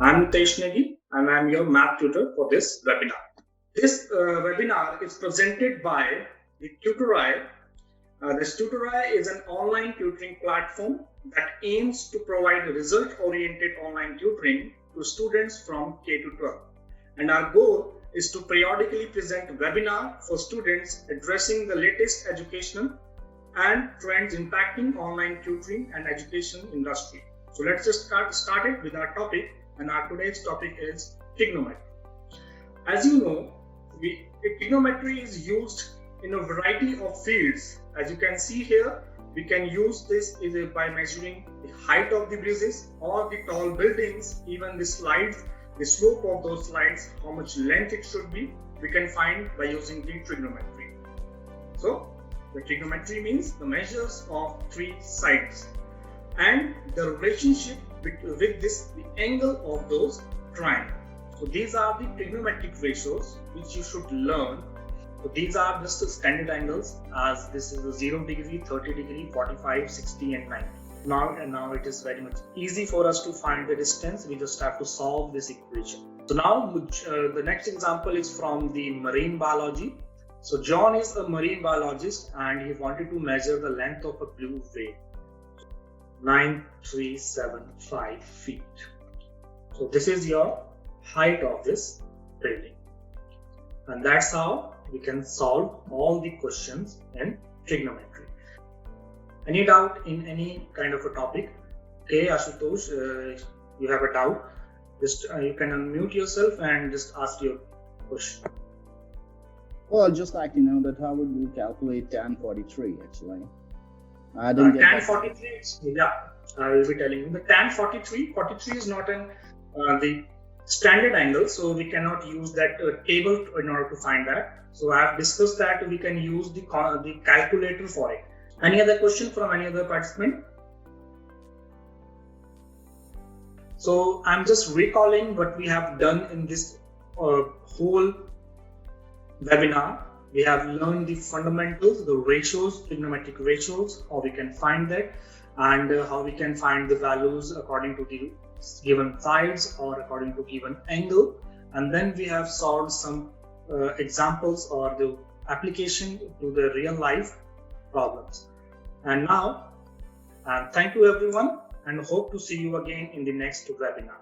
I'm Nitesh Negi and I'm your math tutor for this webinar. This webinar is presented by the Tutorai. This Tutorai is an online tutoring platform that aims to provide result-oriented online tutoring to students from K to 12. And our goal is to periodically present webinar for students addressing the latest educational and trends impacting online tutoring and education industry. So let's just start it with our topic, and our today's topic is trigonometry. As you know, trigonometry is used in a variety of fields. As you can see here, we can use this either by measuring the height of the bridges or the tall buildings, even the slides, the slope of those slides, how much length it should be, we can find by using the trigonometry. So the trigonometry means the measures of three sides and the relationship with this, the angle of those triangles. So these are the trigonometric ratios which you should learn. So these are just the standard angles, as this is the 0 degree, 30 degree, 45, 60 and 90. Now it is very much easy for us to find the distance. We just have to solve this equation. So now the next example is from the marine biology. So John is a marine biologist and he wanted to measure the length of a blue whale. 9375 feet. So this is your height of this building. And that's how we can solve all the questions in trigonometry. Any doubt in any kind of a topic? Okay, Ashutosh, you have a doubt. Just you can unmute yourself and just ask your question. Well, I'd just like to know that how would we calculate tan 43 actually? I didn't get tan 43, yeah, I will be telling you. The tan 43 is not the standard angle, so we cannot use that table in order to find that. So I have discussed that we can use the calculator for it. Any other question from any other participant? So I'm just recalling what we have done in this whole webinar. We have learned the fundamentals, the ratios, trigonometric ratios, how we can find that, and how we can find the values according to the given sides or according to given angle. And then we have solved some examples or the application to the real life problems. And now, thank you everyone, and hope to see you again in the next webinar.